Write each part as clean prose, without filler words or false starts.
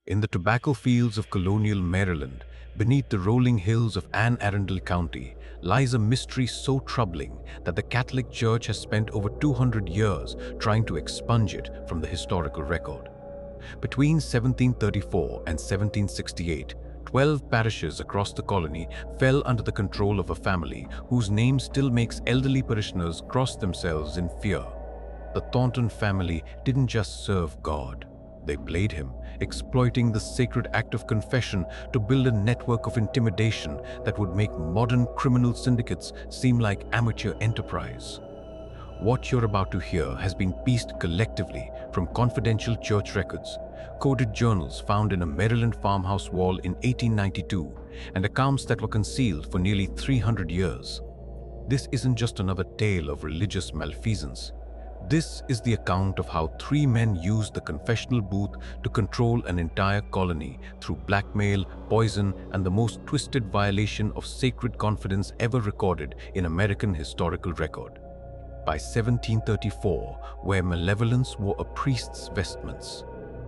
In the tobacco fields of Colonial Maryland, beneath the rolling hills of Anne Arundel County, lies a mystery so troubling that the Catholic Church has spent over 200 years trying to expunge it from the historical record. Between 1734 and 1768, 12 parishes across the colony fell under the control of a family whose name still makes elderly parishioners cross themselves in fear. The Thornton family didn't just serve God. They played him, exploiting the sacred act of confession to build a network of intimidation that would make modern criminal syndicates seem like amateur enterprise. What you're about to hear has been pieced collectively from confidential church records, coded journals found in a Maryland farmhouse wall in 1892, and accounts that were concealed for nearly 300 years. This isn't just another tale of religious malfeasance. This is the account of how three men used the confessional booth to control an entire colony through blackmail, poison, and the most twisted violation of sacred confidence ever recorded in American historical record. By 1734, where malevolence wore a priest's vestments,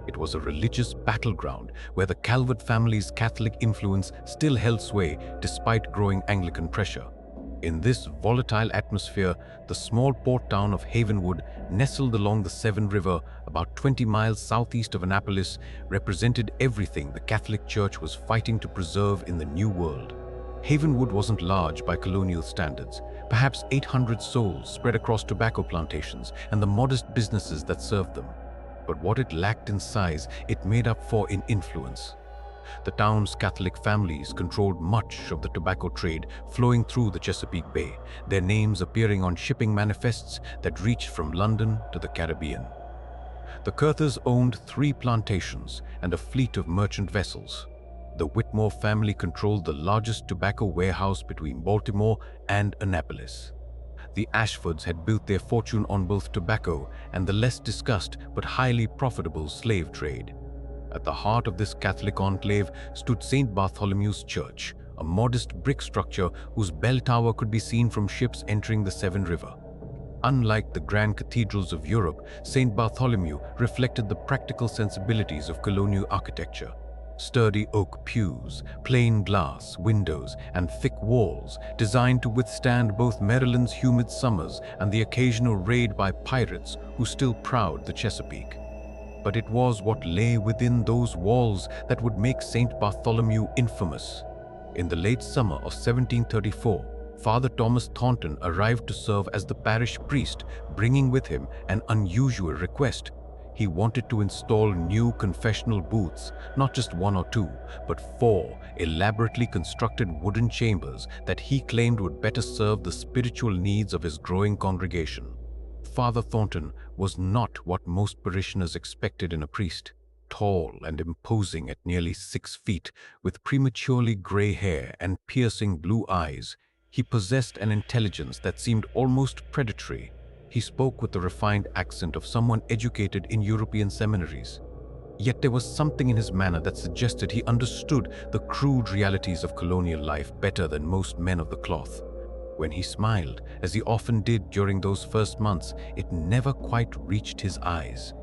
it was a religious battleground where the Calvert family's Catholic influence still held sway despite growing Anglican pressure. In this volatile atmosphere, the small port town of Havenwood, nestled along the Severn River about 20 miles southeast of Annapolis, represented everything the Catholic Church was fighting to preserve in the New World. Havenwood wasn't large by colonial standards, perhaps 800 souls spread across tobacco plantations and the modest businesses that served them. But what it lacked in size, it made up for in influence. The town's Catholic families controlled much of the tobacco trade flowing through the Chesapeake Bay, their names appearing on shipping manifests that reached from London to the Caribbean. The Curthers owned 3 plantations and a fleet of merchant vessels. The Whitmore family controlled the largest tobacco warehouse between Baltimore and Annapolis. The Ashfords had built their fortune on both tobacco and the less discussed but highly profitable slave trade. At the heart of this Catholic enclave stood St. Bartholomew's Church, a modest brick structure whose bell tower could be seen from ships entering the Severn River. Unlike the grand cathedrals of Europe, St. Bartholomew reflected the practical sensibilities of colonial architecture. Sturdy oak pews, plain glass windows, and thick walls designed to withstand both Maryland's humid summers and the occasional raid by pirates who still prowled the Chesapeake. But it was what lay within those walls that would make St. Bartholomew infamous. In the late summer of 1734, Father Thomas Thornton arrived to serve as the parish priest, bringing with him an unusual request. He wanted to install new confessional booths, not just 1 or 2, but 4 elaborately constructed wooden chambers that he claimed would better serve the spiritual needs of his growing congregation. Father Thornton was not what most parishioners expected in a priest. Tall and imposing at nearly 6 feet, with prematurely gray hair and piercing blue eyes, he possessed an intelligence that seemed almost predatory. He spoke with the refined accent of someone educated in European seminaries. Yet there was something in his manner that suggested he understood the crude realities of colonial life better than most men of the cloth. When he smiled, as he often did during those first months, it never quite reached his eyes.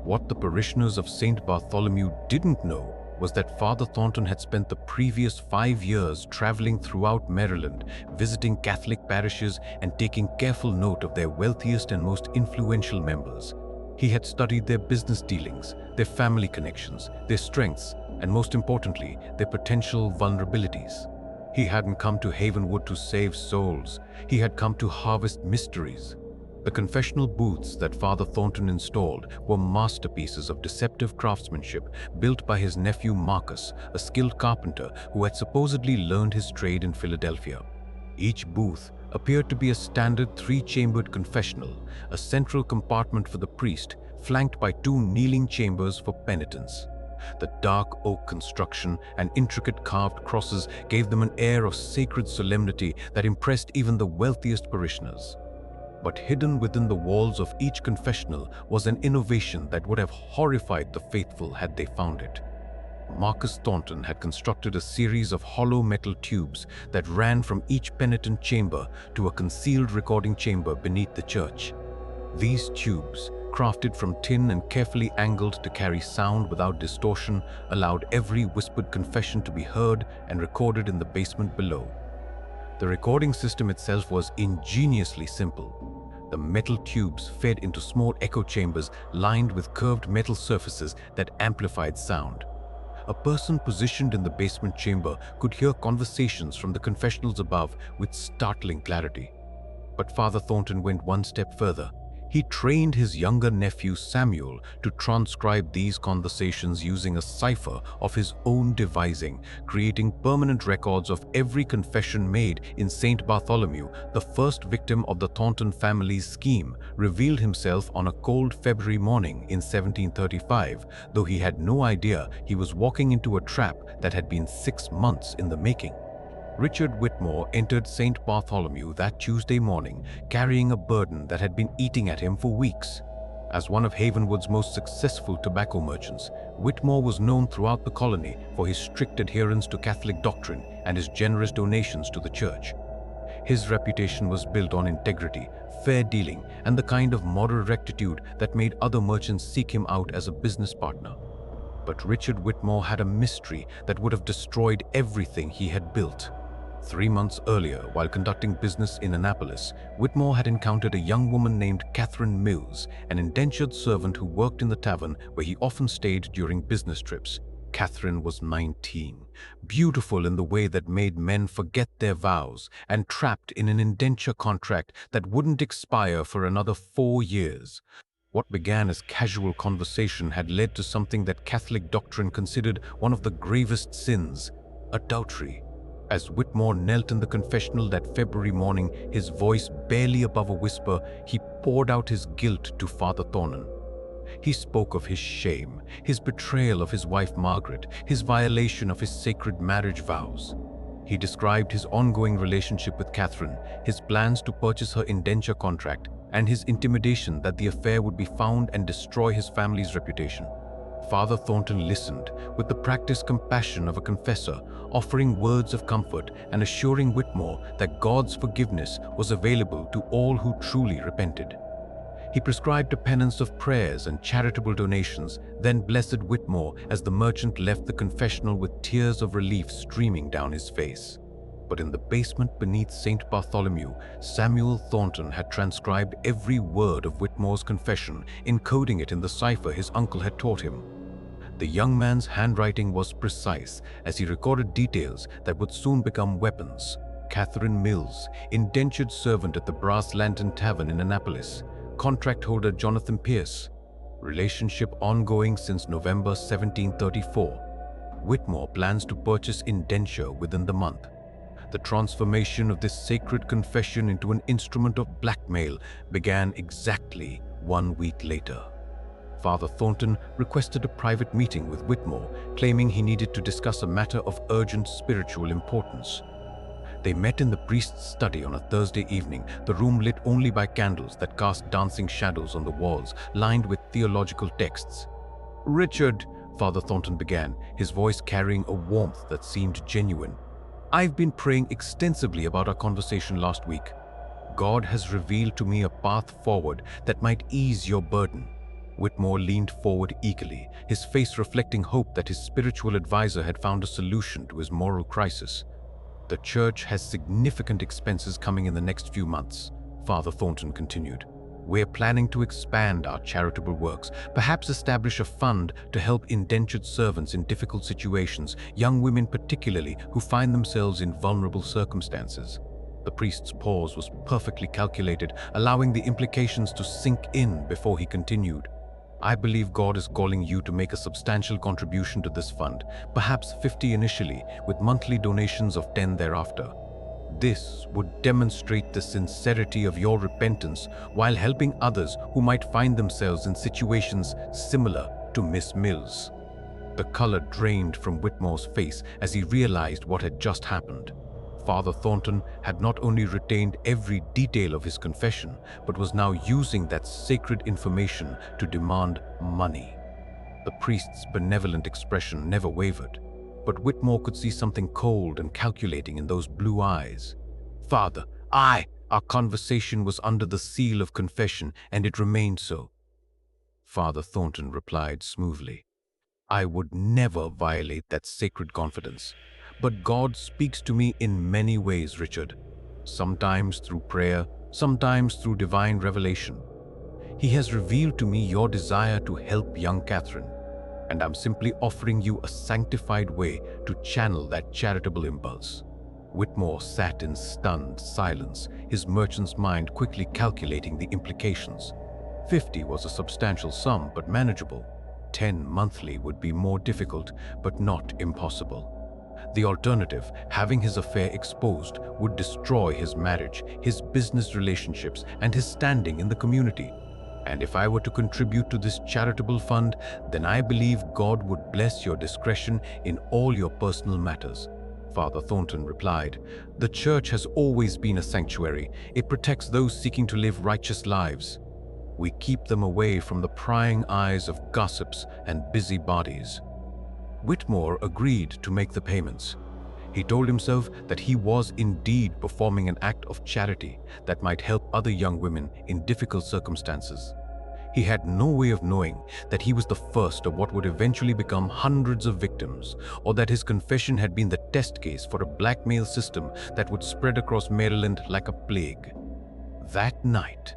What the parishioners of St. Bartholomew didn't know was that Father Thornton had spent the previous 5 years traveling throughout Maryland, visiting Catholic parishes and taking careful note of their wealthiest and most influential members. He had studied their business dealings, their family connections, their strengths, and most importantly, their potential vulnerabilities. He hadn't come to Havenwood to save souls. He had come to harvest mysteries. The confessional booths that Father Thornton installed were masterpieces of deceptive craftsmanship built by his nephew Marcus, a skilled carpenter who had supposedly learned his trade in Philadelphia. Each booth appeared to be a standard 3-chambered confessional, a central compartment for the priest, flanked by 2 kneeling chambers for penitents. The dark oak construction and intricate carved crosses gave them an air of sacred solemnity that impressed even the wealthiest parishioners. But hidden within the walls of each confessional was an innovation that would have horrified the faithful had they found it. Marcus Thornton had constructed a series of hollow metal tubes that ran from each penitent chamber to a concealed recording chamber beneath the church. These tubes, crafted from tin and carefully angled to carry sound without distortion, allowed every whispered confession to be heard and recorded in the basement below. The recording system itself was ingeniously simple. The metal tubes fed into small echo chambers lined with curved metal surfaces that amplified sound. A person positioned in the basement chamber could hear conversations from the confessionals above with startling clarity. But Father Thornton went one step further. He trained his younger nephew Samuel to transcribe these conversations using a cipher of his own devising, creating permanent records of every confession made. In St. Bartholomew, the first victim of the Thornton family's scheme, revealed himself on a cold February morning in 1735, though he had no idea he was walking into a trap that had been 6 months in the making. Richard Whitmore entered St. Bartholomew that Tuesday morning, carrying a burden that had been eating at him for weeks. As one of Havenwood's most successful tobacco merchants, Whitmore was known throughout the colony for his strict adherence to Catholic doctrine and his generous donations to the church. His reputation was built on integrity, fair dealing, and the kind of moral rectitude that made other merchants seek him out as a business partner. But Richard Whitmore had a mystery that would have destroyed everything he had built. 3 months earlier, while conducting business in Annapolis, Whitmore had encountered a young woman named Catherine Mills, an indentured servant who worked in the tavern where he often stayed during business trips. Catherine was 19, beautiful in the way that made men forget their vows, and trapped in an indenture contract that wouldn't expire for another 4 years. What began as casual conversation had led to something that Catholic doctrine considered one of the gravest sins: adultery. As Whitmore knelt in the confessional that February morning, his voice barely above a whisper, he poured out his guilt to Father Thornton. He spoke of his shame, his betrayal of his wife Margaret, his violation of his sacred marriage vows. He described his ongoing relationship with Catherine, his plans to purchase her indenture contract, and his intimidation that the affair would be found and destroy his family's reputation. Father Thornton listened with the practiced compassion of a confessor, offering words of comfort and assuring Whitmore that God's forgiveness was available to all who truly repented. He prescribed a penance of prayers and charitable donations, then blessed Whitmore as the merchant left the confessional with tears of relief streaming down his face. But in the basement beneath St. Bartholomew, Samuel Thornton had transcribed every word of Whitmore's confession, encoding it in the cipher his uncle had taught him. The young man's handwriting was precise as he recorded details that would soon become weapons. Catherine Mills, indentured servant at the Brass Lantern Tavern in Annapolis. Contract holder Jonathan Pierce. Relationship ongoing since November 1734. Whitmore plans to purchase indenture within the month. The transformation of this sacred confession into an instrument of blackmail began exactly 1 week later. Father Thornton requested a private meeting with Whitmore, claiming he needed to discuss a matter of urgent spiritual importance. They met in the priest's study on a Thursday evening, the room lit only by candles that cast dancing shadows on the walls, lined with theological texts. "Richard," Father Thornton began, his voice carrying a warmth that seemed genuine, "I've been praying extensively about our conversation last week. God has revealed to me a path forward that might ease your burden." Whitmore leaned forward eagerly, his face reflecting hope that his spiritual advisor had found a solution to his moral crisis. "The church has significant expenses coming in the next few months," Father Thornton continued. "We're planning to expand our charitable works, perhaps establish a fund to help indentured servants in difficult situations, young women particularly who find themselves in vulnerable circumstances." The priest's pause was perfectly calculated, allowing the implications to sink in before he continued. "I believe God is calling you to make a substantial contribution to this fund, perhaps 50 initially, with monthly donations of 10 thereafter. This would demonstrate the sincerity of your repentance while helping others who might find themselves in situations similar to Miss Mills." The color drained from Whitmore's face as he realized what had just happened. Father Thornton had not only retained every detail of his confession, but was now using that sacred information to demand money. The priest's benevolent expression never wavered, but Whitmore could see something cold and calculating in those blue eyes. "Father, our conversation was under the seal of confession, and it remained so. Father Thornton replied smoothly. "I would never violate that sacred confidence. But God speaks to me in many ways, Richard. Sometimes through prayer, sometimes through divine revelation. He has revealed to me your desire to help young Catherine, and I'm simply offering you a sanctified way to channel that charitable impulse." Whitmore sat in stunned silence, his merchant's mind quickly calculating the implications. 50 was a substantial sum, but manageable. 10 monthly would be more difficult, but not impossible. The alternative, having his affair exposed, would destroy his marriage, his business relationships, and his standing in the community. And if I were to contribute to this charitable fund, then I believe God would bless your discretion in all your personal matters. Father Thornton replied, "The church has always been a sanctuary. It protects those seeking to live righteous lives. We keep them away from the prying eyes of gossips and busybodies." Whitmore agreed to make the payments. He told himself that he was indeed performing an act of charity that might help other young women in difficult circumstances. He had no way of knowing that he was the first of what would eventually become hundreds of victims, or that his confession had been the test case for a blackmail system that would spread across Maryland like a plague. That night,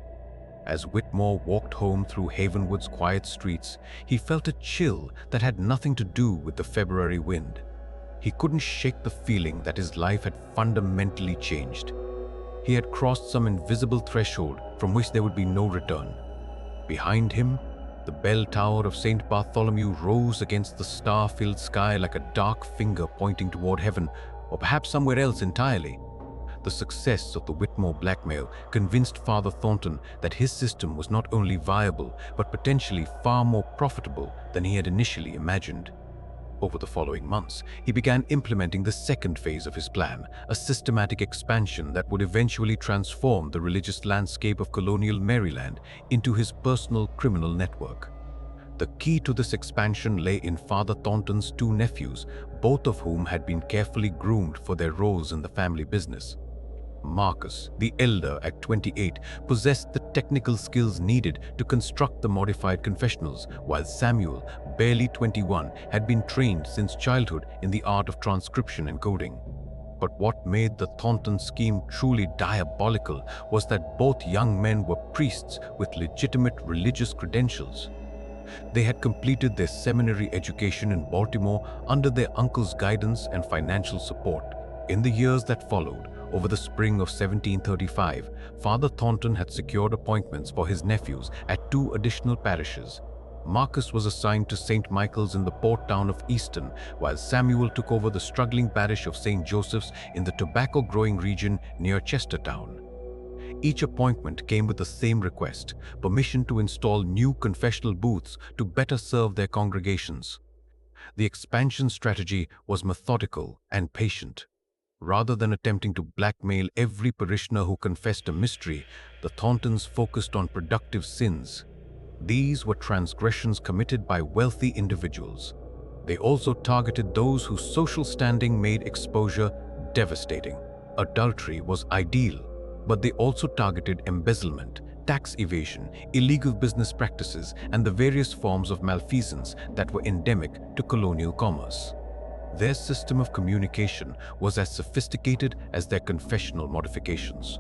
as Whitmore walked home through Havenwood's quiet streets, he felt a chill that had nothing to do with the February wind. He couldn't shake the feeling that his life had fundamentally changed. He had crossed some invisible threshold from which there would be no return. Behind him, the bell tower of St. Bartholomew rose against the star-filled sky like a dark finger pointing toward heaven, or perhaps somewhere else entirely. The success of the Whitmore blackmail convinced Father Thornton that his system was not only viable, but potentially far more profitable than he had initially imagined. Over the following months, he began implementing the second phase of his plan, a systematic expansion that would eventually transform the religious landscape of colonial Maryland into his personal criminal network. The key to this expansion lay in Father Thornton's two nephews, both of whom had been carefully groomed for their roles in the family business. Marcus, the elder at 28, possessed the technical skills needed to construct the modified confessionals, while Samuel, barely 21, had been trained since childhood in the art of transcription and coding. But what made the Thornton scheme truly diabolical was that both young men were priests with legitimate religious credentials. They had completed their seminary education in Baltimore under their uncle's guidance and financial support. In the years that followed, over the spring of 1735, Father Thornton had secured appointments for his nephews at 2 additional parishes. Marcus was assigned to St. Michael's in the port town of Easton, while Samuel took over the struggling parish of St. Joseph's in the tobacco-growing region near Chestertown. Each appointment came with the same request: permission to install new confessional booths to better serve their congregations. The expansion strategy was methodical and patient. Rather than attempting to blackmail every parishioner who confessed a mystery, the Thorntons focused on productive sins. These were transgressions committed by wealthy individuals. They also targeted those whose social standing made exposure devastating. Adultery was ideal, but they also targeted embezzlement, tax evasion, illegal business practices, and the various forms of malfeasance that were endemic to colonial commerce. Their system of communication was as sophisticated as their confessional modifications.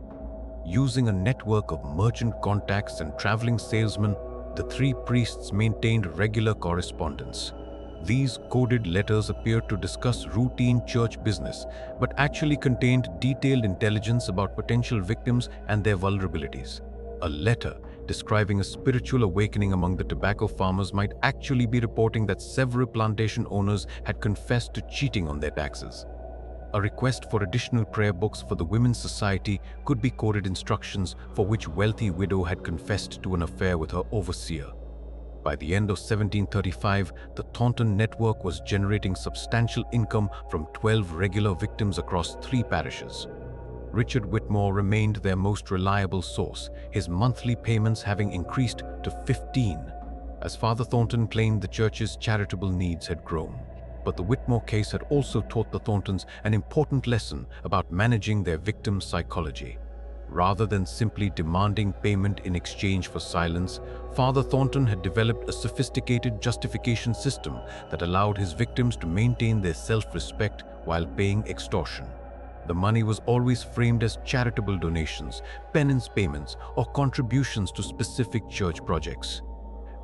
Using a network of merchant contacts and traveling salesmen, the 3 priests maintained regular correspondence. These coded letters appeared to discuss routine church business, but actually contained detailed intelligence about potential victims and their vulnerabilities. A letter describing a spiritual awakening among the tobacco farmers might actually be reporting that several plantation owners had confessed to cheating on their taxes. A request for additional prayer books for the Women's Society could be coded instructions for which wealthy widow had confessed to an affair with her overseer. By the end of 1735, the Thornton network was generating substantial income from 12 regular victims across 3 parishes. Richard Whitmore remained their most reliable source, his monthly payments having increased to 15. As Father Thornton claimed, the church's charitable needs had grown. But the Whitmore case had also taught the Thorntons an important lesson about managing their victims' psychology. Rather than simply demanding payment in exchange for silence, Father Thornton had developed a sophisticated justification system that allowed his victims to maintain their self-respect while paying extortion. The money was always framed as charitable donations, penance payments, or contributions to specific church projects.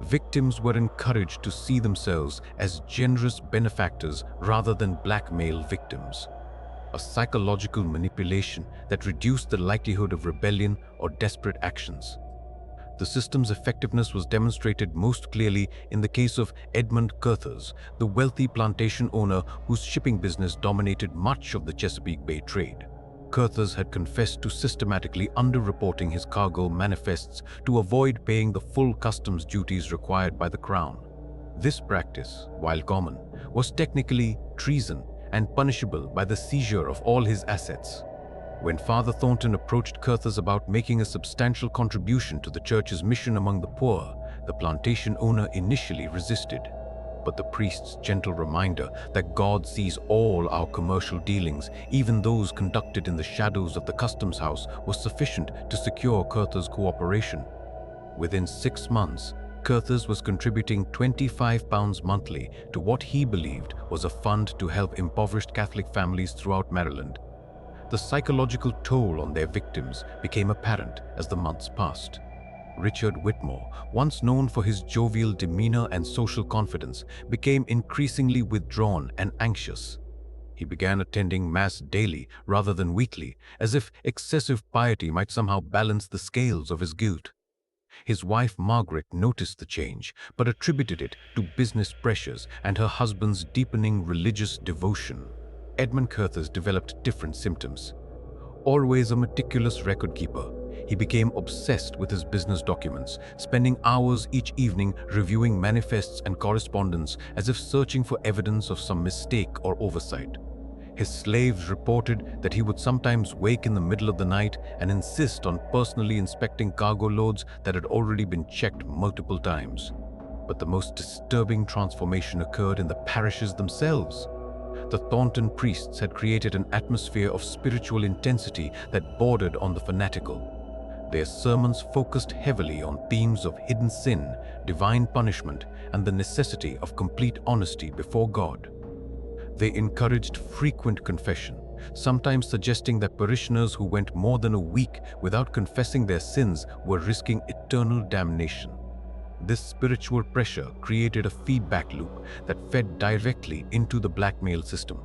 Victims were encouraged to see themselves as generous benefactors rather than blackmail victims, a psychological manipulation that reduced the likelihood of rebellion or desperate actions. The system's effectiveness was demonstrated most clearly in the case of Edmund Curthers, the wealthy plantation owner whose shipping business dominated much of the Chesapeake Bay trade. Curthers had confessed to systematically underreporting his cargo manifests to avoid paying the full customs duties required by the Crown. This practice, while common, was technically treason and punishable by the seizure of all his assets. When Father Thornton approached Curthers about making a substantial contribution to the church's mission among the poor, the plantation owner initially resisted. But the priest's gentle reminder that God sees all our commercial dealings, even those conducted in the shadows of the customs house, was sufficient to secure Curthers' cooperation. Within 6 months, Curthers was contributing £25 monthly to what he believed was a fund to help impoverished Catholic families throughout Maryland. The psychological toll on their victims became apparent as the months passed. Richard Whitmore, once known for his jovial demeanor and social confidence, became increasingly withdrawn and anxious. He began attending Mass daily rather than weekly, as if excessive piety might somehow balance the scales of his guilt. His wife Margaret noticed the change, but attributed it to business pressures and her husband's deepening religious devotion. Edmund Curthers developed different symptoms. Always a meticulous record keeper, he became obsessed with his business documents, spending hours each evening reviewing manifests and correspondence as if searching for evidence of some mistake or oversight. His slaves reported that he would sometimes wake in the middle of the night and insist on personally inspecting cargo loads that had already been checked multiple times. But the most disturbing transformation occurred in the parishes themselves. The Thornton priests had created an atmosphere of spiritual intensity that bordered on the fanatical. Their sermons focused heavily on themes of hidden sin, divine punishment, and the necessity of complete honesty before God. They encouraged frequent confession, sometimes suggesting that parishioners who went more than a week without confessing their sins were risking eternal damnation. This spiritual pressure created a feedback loop that fed directly into the blackmail system.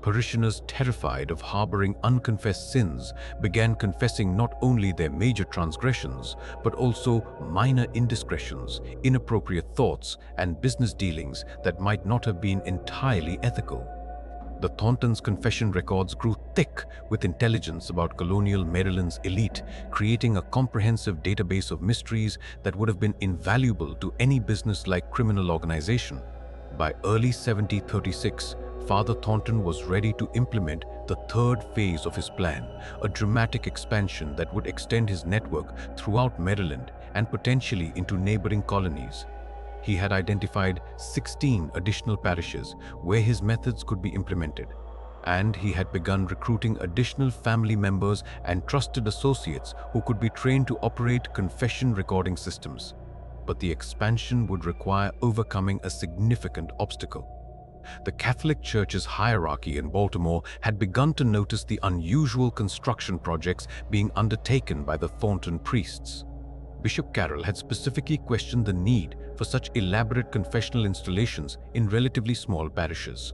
Parishioners terrified of harboring unconfessed sins began confessing not only their major transgressions, but also minor indiscretions, inappropriate thoughts, and business dealings that might not have been entirely ethical. The Thorntons' confession records grew thick with intelligence about colonial Maryland's elite, creating a comprehensive database of mysteries that would have been invaluable to any business-like criminal organization. By early 1736, Father Thornton was ready to implement the third phase of his plan, a dramatic expansion that would extend his network throughout Maryland and potentially into neighboring colonies. He had identified 16 additional parishes where his methods could be implemented, and he had begun recruiting additional family members and trusted associates who could be trained to operate confession recording systems. But the expansion would require overcoming a significant obstacle. The Catholic Church's hierarchy in Baltimore had begun to notice the unusual construction projects being undertaken by the Thornton priests. Bishop Carroll had specifically questioned the need for such elaborate confessional installations in relatively small parishes.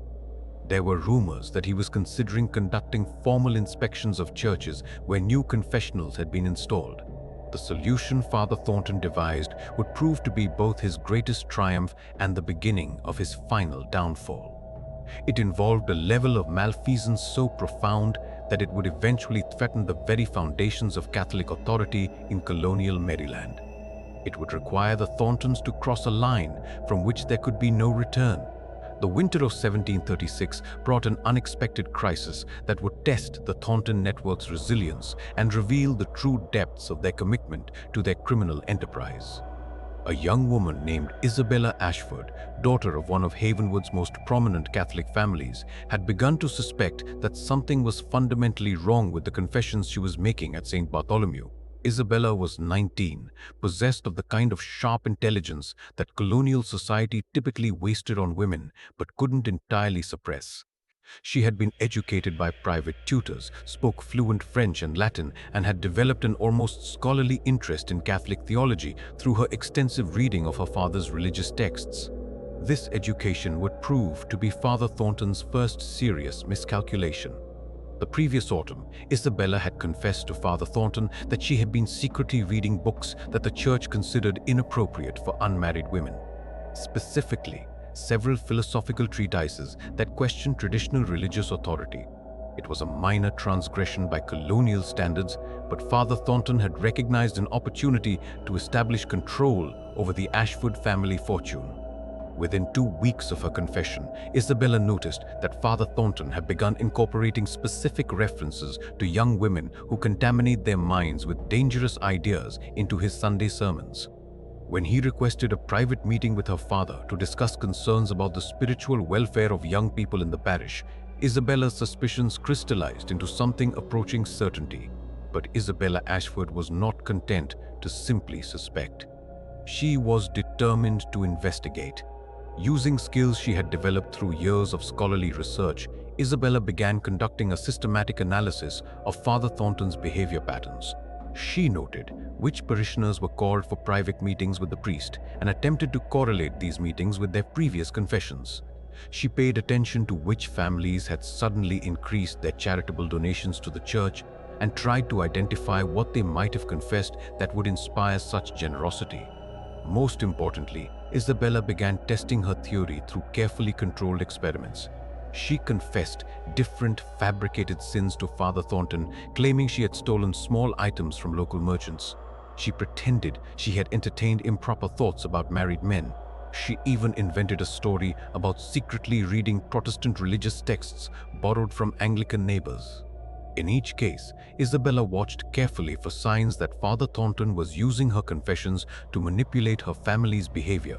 There were rumors that he was considering conducting formal inspections of churches where new confessionals had been installed. The solution Father Thornton devised would prove to be both his greatest triumph and the beginning of his final downfall. It involved a level of malfeasance so profound that it would eventually threaten the very foundations of Catholic authority in colonial Maryland. It would require the Thorntons to cross a line from which there could be no return. The winter of 1736 brought an unexpected crisis that would test the Thornton network's resilience and reveal the true depths of their commitment to their criminal enterprise. A young woman named Isabella Ashford, daughter of one of Havenwood's most prominent Catholic families, had begun to suspect that something was fundamentally wrong with the confessions she was making at St. Bartholomew. Isabella was 19, possessed of the kind of sharp intelligence that colonial society typically wasted on women but couldn't entirely suppress. She had been educated by private tutors, spoke fluent French and Latin, and had developed an almost scholarly interest in Catholic theology through her extensive reading of her father's religious texts. This education would prove to be Father Thornton's first serious miscalculation. The previous autumn, Isabella had confessed to Father Thornton that she had been secretly reading books that the church considered inappropriate for unmarried women. Specifically, several philosophical treatises that questioned traditional religious authority. It was a minor transgression by colonial standards, but Father Thornton had recognized an opportunity to establish control over the Ashford family fortune. Within 2 weeks of her confession, Isabella noticed that Father Thornton had begun incorporating specific references to young women who contaminate their minds with dangerous ideas into his Sunday sermons. When he requested a private meeting with her father to discuss concerns about the spiritual welfare of young people in the parish, Isabella's suspicions crystallized into something approaching certainty. But Isabella Ashford was not content to simply suspect. She was determined to investigate. Using skills she had developed through years of scholarly research, Isabella began conducting a systematic analysis of Father Thornton's behavior patterns. She noted which parishioners were called for private meetings with the priest and attempted to correlate these meetings with their previous confessions. She paid attention to which families had suddenly increased their charitable donations to the church and tried to identify what they might have confessed that would inspire such generosity. Most importantly, Isabella began testing her theory through carefully controlled experiments. She confessed different fabricated sins to Father Thornton, claiming she had stolen small items from local merchants. She pretended she had entertained improper thoughts about married men. She even invented a story about secretly reading Protestant religious texts borrowed from Anglican neighbors. In each case, Isabella watched carefully for signs that Father Thornton was using her confessions to manipulate her family's behavior.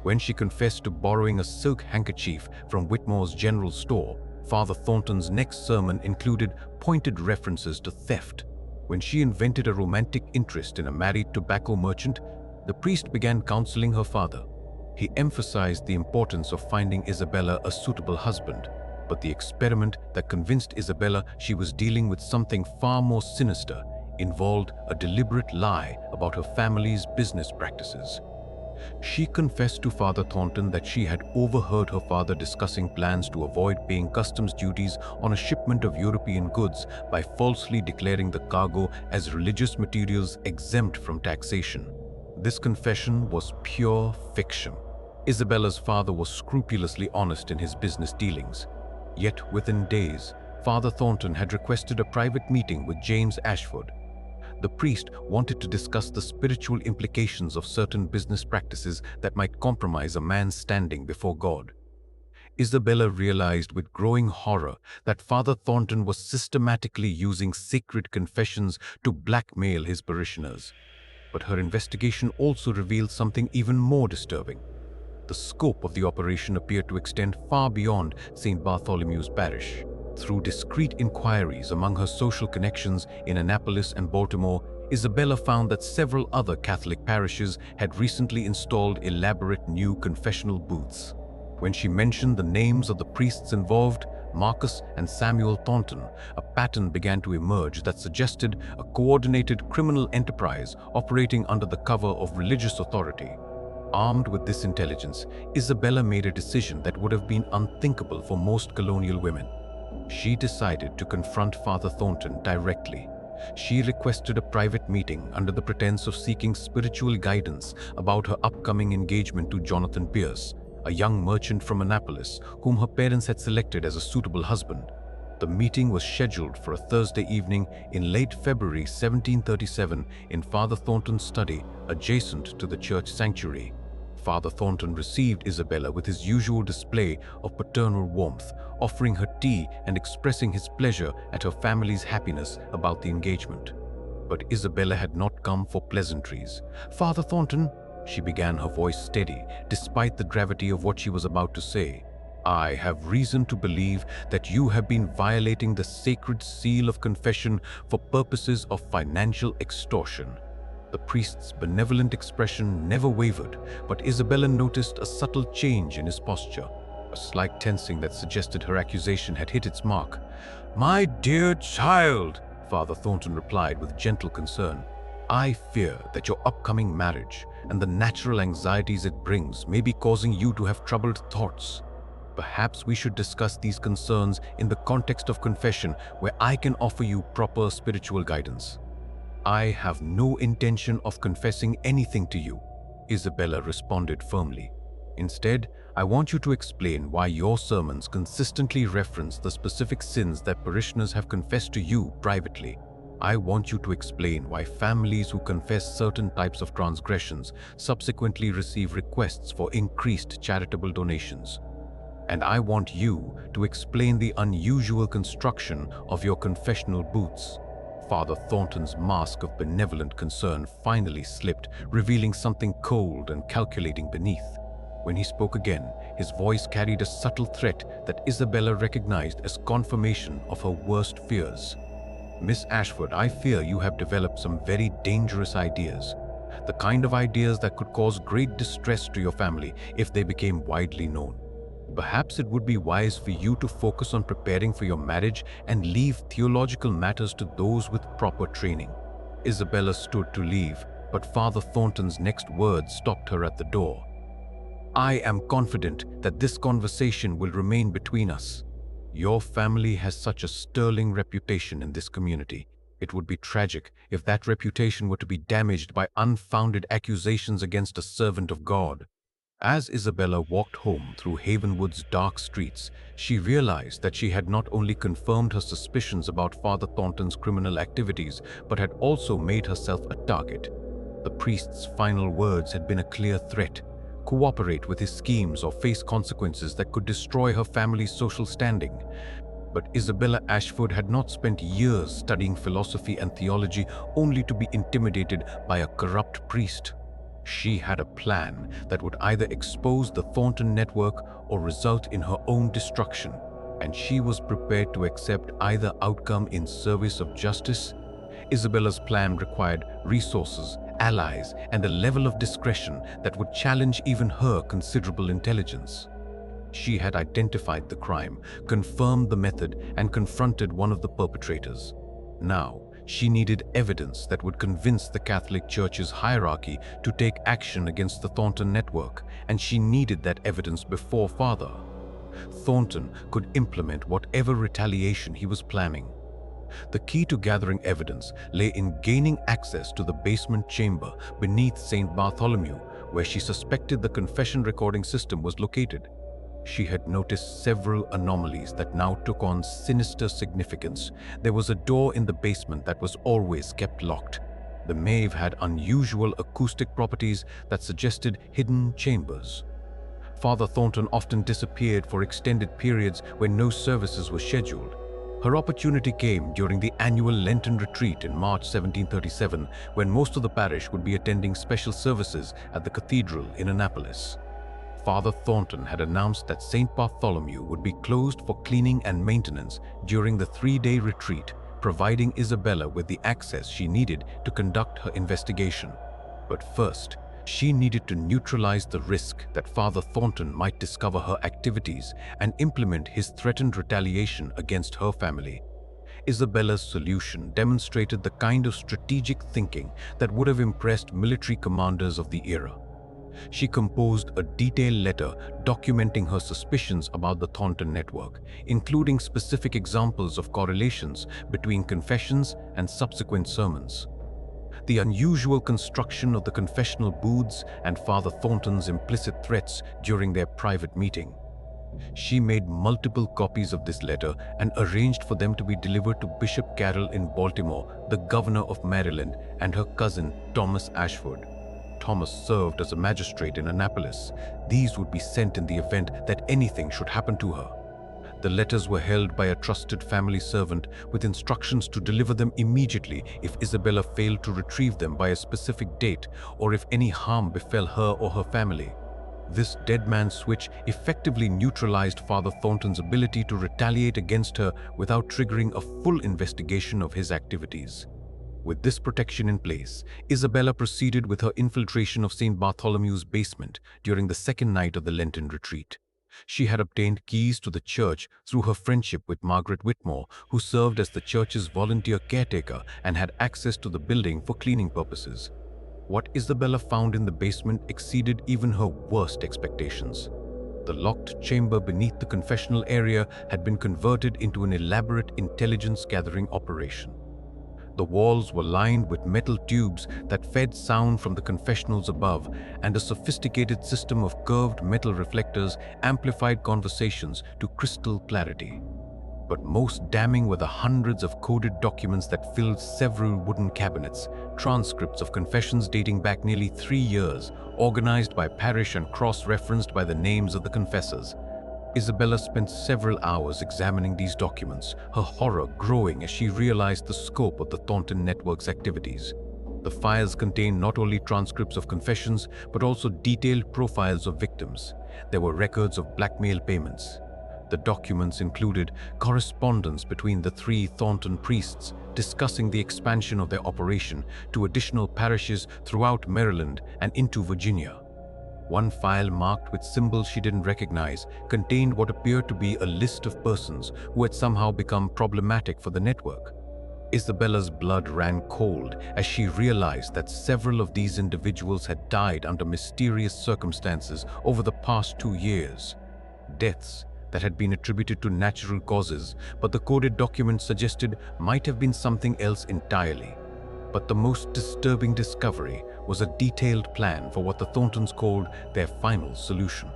When she confessed to borrowing a silk handkerchief from Whitmore's general store, Father Thornton's next sermon included pointed references to theft. When she invented a romantic interest in a married tobacco merchant, the priest began counseling her father. He emphasized the importance of finding Isabella a suitable husband. But the experiment that convinced Isabella she was dealing with something far more sinister involved a deliberate lie about her family's business practices. She confessed to Father Thornton that she had overheard her father discussing plans to avoid paying customs duties on a shipment of European goods by falsely declaring the cargo as religious materials exempt from taxation. This confession was pure fiction. Isabella's father was scrupulously honest in his business dealings. Yet within days, Father Thornton had requested a private meeting with James Ashford. The priest wanted to discuss the spiritual implications of certain business practices that might compromise a man's standing before God. Isabella realized with growing horror that Father Thornton was systematically using sacred confessions to blackmail his parishioners. But her investigation also revealed something even more disturbing. The scope of the operation appeared to extend far beyond St. Bartholomew's parish. Through discreet inquiries among her social connections in Annapolis and Baltimore, Isabella found that several other Catholic parishes had recently installed elaborate new confessional booths. When she mentioned the names of the priests involved, Marcus and Samuel Thornton, a pattern began to emerge that suggested a coordinated criminal enterprise operating under the cover of religious authority. Armed with this intelligence, Isabella made a decision that would have been unthinkable for most colonial women. She decided to confront Father Thornton directly. She requested a private meeting under the pretense of seeking spiritual guidance about her upcoming engagement to Jonathan Pierce, a young merchant from Annapolis whom her parents had selected as a suitable husband. The meeting was scheduled for a Thursday evening in late February 1737 in Father Thornton's study adjacent to the church sanctuary. Father Thornton received Isabella with his usual display of paternal warmth, offering her tea and expressing his pleasure at her family's happiness about the engagement. But Isabella had not come for pleasantries. "Father Thornton," she began, her voice steady, despite the gravity of what she was about to say. "I have reason to believe that you have been violating the sacred seal of confession for purposes of financial extortion." The priest's benevolent expression never wavered, but Isabella noticed a subtle change in his posture, a slight tensing that suggested her accusation had hit its mark. "My dear child," Father Thornton replied with gentle concern, "I fear that your upcoming marriage and the natural anxieties it brings may be causing you to have troubled thoughts. Perhaps we should discuss these concerns in the context of confession, where I can offer you proper spiritual guidance." "I have no intention of confessing anything to you," Isabella responded firmly. "Instead, I want you to explain why your sermons consistently reference the specific sins that parishioners have confessed to you privately. I want you to explain why families who confess certain types of transgressions subsequently receive requests for increased charitable donations. And I want you to explain the unusual construction of your confessional booths." Father Thornton's mask of benevolent concern finally slipped, revealing something cold and calculating beneath. When he spoke again, his voice carried a subtle threat that Isabella recognized as confirmation of her worst fears. "Miss Ashford, I fear you have developed some very dangerous ideas. The kind of ideas that could cause great distress to your family if they became widely known. Perhaps it would be wise for you to focus on preparing for your marriage and leave theological matters to those with proper training." Isabella stood to leave, but Father Thornton's next words stopped her at the door. "I am confident that this conversation will remain between us. Your family has such a sterling reputation in this community. It would be tragic if that reputation were to be damaged by unfounded accusations against a servant of God." As Isabella walked home through Havenwood's dark streets, she realized that she had not only confirmed her suspicions about Father Thornton's criminal activities, but had also made herself a target. The priest's final words had been a clear threat: cooperate with his schemes or face consequences that could destroy her family's social standing. But Isabella Ashford had not spent years studying philosophy and theology only to be intimidated by a corrupt priest. She had a plan that would either expose the Thornton network or result in her own destruction, and she was prepared to accept either outcome in service of justice. Isabella's plan required resources, allies, and a level of discretion that would challenge even her considerable intelligence. She had identified the crime, confirmed the method, and confronted one of the perpetrators. Now, she needed evidence that would convince the Catholic Church's hierarchy to take action against the Thornton network, and she needed that evidence before Father Thornton could implement whatever retaliation he was planning. The key to gathering evidence lay in gaining access to the basement chamber beneath St. Bartholomew, where she suspected the confession recording system was located. She had noticed several anomalies that now took on sinister significance. There was a door in the basement that was always kept locked. The Maeve had unusual acoustic properties that suggested hidden chambers. Father Thornton often disappeared for extended periods when no services were scheduled. Her opportunity came during the annual Lenten retreat in March 1737, when most of the parish would be attending special services at the cathedral in Annapolis. Father Thornton had announced that St. Bartholomew would be closed for cleaning and maintenance during the 3-day retreat, providing Isabella with the access she needed to conduct her investigation. But first, she needed to neutralize the risk that Father Thornton might discover her activities and implement his threatened retaliation against her family. Isabella's solution demonstrated the kind of strategic thinking that would have impressed military commanders of the era. She composed a detailed letter documenting her suspicions about the Thornton network, including specific examples of correlations between confessions and subsequent sermons. The unusual construction of the confessional booths and Father Thornton's implicit threats during their private meeting. She made multiple copies of this letter and arranged for them to be delivered to Bishop Carroll in Baltimore, the governor of Maryland, and her cousin Thomas Ashford. Thomas served as a magistrate in Annapolis. These would be sent in the event that anything should happen to her. The letters were held by a trusted family servant with instructions to deliver them immediately if Isabella failed to retrieve them by a specific date or if any harm befell her or her family. This dead man's switch effectively neutralized Father Thornton's ability to retaliate against her without triggering a full investigation of his activities. With this protection in place, Isabella proceeded with her infiltration of St. Bartholomew's basement during the second night of the Lenten retreat. She had obtained keys to the church through her friendship with Margaret Whitmore, who served as the church's volunteer caretaker and had access to the building for cleaning purposes. What Isabella found in the basement exceeded even her worst expectations. The locked chamber beneath the confessional area had been converted into an elaborate intelligence-gathering operation. The walls were lined with metal tubes that fed sound from the confessionals above, and a sophisticated system of curved metal reflectors amplified conversations to crystal clarity. But most damning were the hundreds of coded documents that filled several wooden cabinets, transcripts of confessions dating back nearly 3 years, organized by parish and cross-referenced by the names of the confessors. Isabella spent several hours examining these documents, her horror growing as she realized the scope of the Thornton network's activities. The files contained not only transcripts of confessions, but also detailed profiles of victims. There were records of blackmail payments. The documents included correspondence between the 3 Thornton priests discussing the expansion of their operation to additional parishes throughout Maryland and into Virginia. One file marked with symbols she didn't recognize contained what appeared to be a list of persons who had somehow become problematic for the network. Isabella's blood ran cold as she realized that several of these individuals had died under mysterious circumstances over the past 2 years. Deaths that had been attributed to natural causes, but the coded document suggested might have been something else entirely. But the most disturbing discovery was a detailed plan for what the Thorntons called their final solution.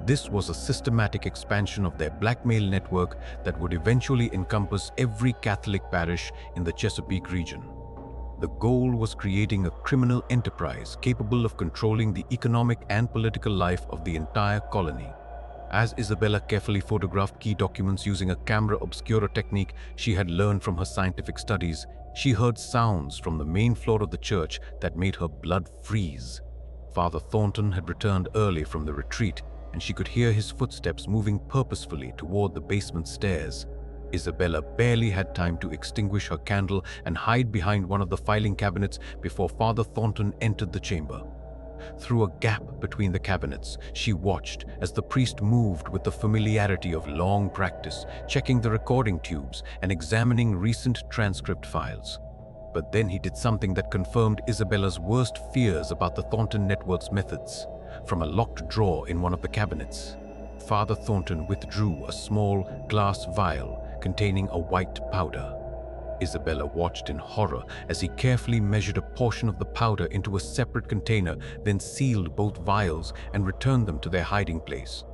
This was a systematic expansion of their blackmail network that would eventually encompass every Catholic parish in the Chesapeake region. The goal was creating a criminal enterprise capable of controlling the economic and political life of the entire colony. As Isabella carefully photographed key documents using a camera obscura technique she had learned from her scientific studies, she heard sounds from the main floor of the church that made her blood freeze. Father Thornton had returned early from the retreat, and she could hear his footsteps moving purposefully toward the basement stairs. Isabella barely had time to extinguish her candle and hide behind one of the filing cabinets before Father Thornton entered the chamber. Through a gap between the cabinets, she watched as the priest moved with the familiarity of long practice, checking the recording tubes and examining recent transcript files. But then he did something that confirmed Isabella's worst fears about the Thornton network's methods. From a locked drawer in one of the cabinets, Father Thornton withdrew a small glass vial containing a white powder. Isabella watched in horror as he carefully measured a portion of the powder into a separate container, then sealed both vials and returned them to their hiding place.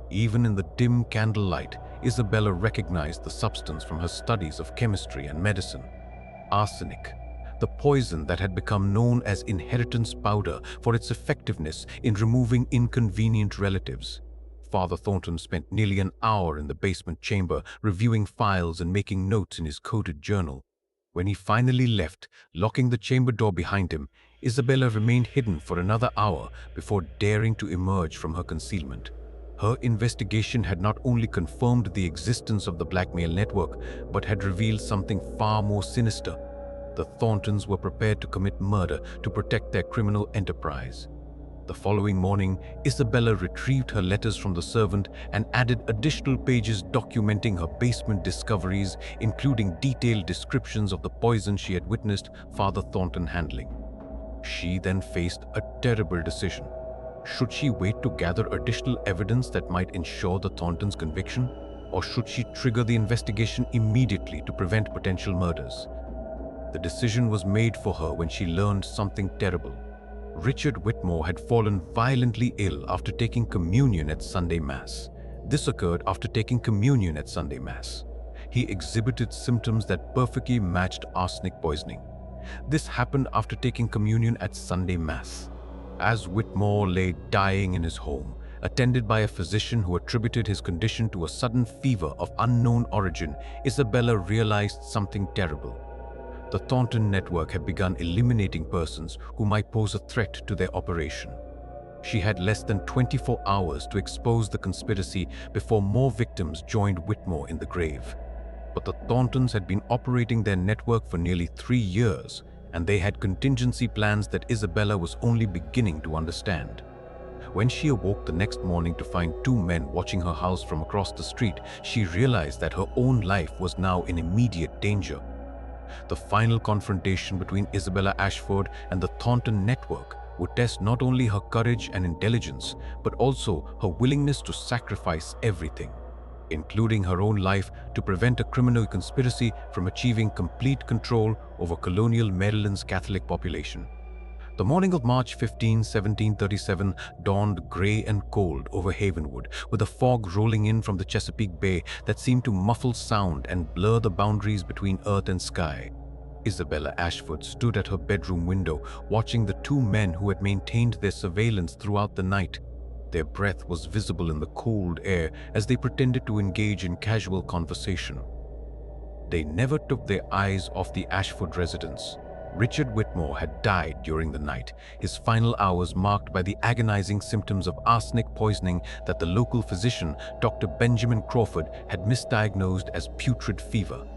Even in the dim candlelight, Isabella recognized the substance from her studies of chemistry and medicine. Arsenic, the poison that had become known as inheritance powder for its effectiveness in removing inconvenient relatives. Father Thornton spent nearly an hour in the basement chamber reviewing files and making notes in his coded journal. When he finally left, locking the chamber door behind him, Isabella remained hidden for another hour before daring to emerge from her concealment. Her investigation had not only confirmed the existence of the blackmail network, but had revealed something far more sinister. The Thorntons were prepared to commit murder to protect their criminal enterprise. The following morning, Isabella retrieved her letters from the servant and added additional pages documenting her basement discoveries, including detailed descriptions of the poison she had witnessed Father Thornton handling. She then faced a terrible decision. Should she wait to gather additional evidence that might ensure the Thorntons' conviction, or should she trigger the investigation immediately to prevent potential murders? The decision was made for her when she learned something terrible. Richard Whitmore had fallen violently ill after taking communion at Sunday Mass. This occurred after taking communion at Sunday Mass. He exhibited symptoms that perfectly matched arsenic poisoning. This happened after taking communion at Sunday Mass. As Whitmore lay dying in his home, Attended by a physician who attributed his condition to a sudden fever of unknown origin, Isabella realized something terrible. The Thornton network had begun eliminating persons who might pose a threat to their operation. She had less than 24 hours to expose the conspiracy before more victims joined Whitmore in the grave. But the Thorntons had been operating their network for nearly 3 years, and they had contingency plans that Isabella was only beginning to understand. When she awoke the next morning to find 2 men watching her house from across the street, she realized that her own life was now in immediate danger. The final confrontation between Isabella Ashford and the Thornton network would test not only her courage and intelligence, but also her willingness to sacrifice everything, including her own life, to prevent a criminal conspiracy from achieving complete control over Colonial Maryland's Catholic population. The morning of March 15, 1737 dawned gray and cold over Havenwood, with a fog rolling in from the Chesapeake Bay that seemed to muffle sound and blur the boundaries between earth and sky. Isabella Ashford stood at her bedroom window, watching the 2 men who had maintained their surveillance throughout the night. Their breath was visible in the cold air as they pretended to engage in casual conversation. They never took their eyes off the Ashford residence. Richard Whitmore had died during the night, his final hours marked by the agonizing symptoms of arsenic poisoning that the local physician, Dr. Benjamin Crawford, had misdiagnosed as putrid fever.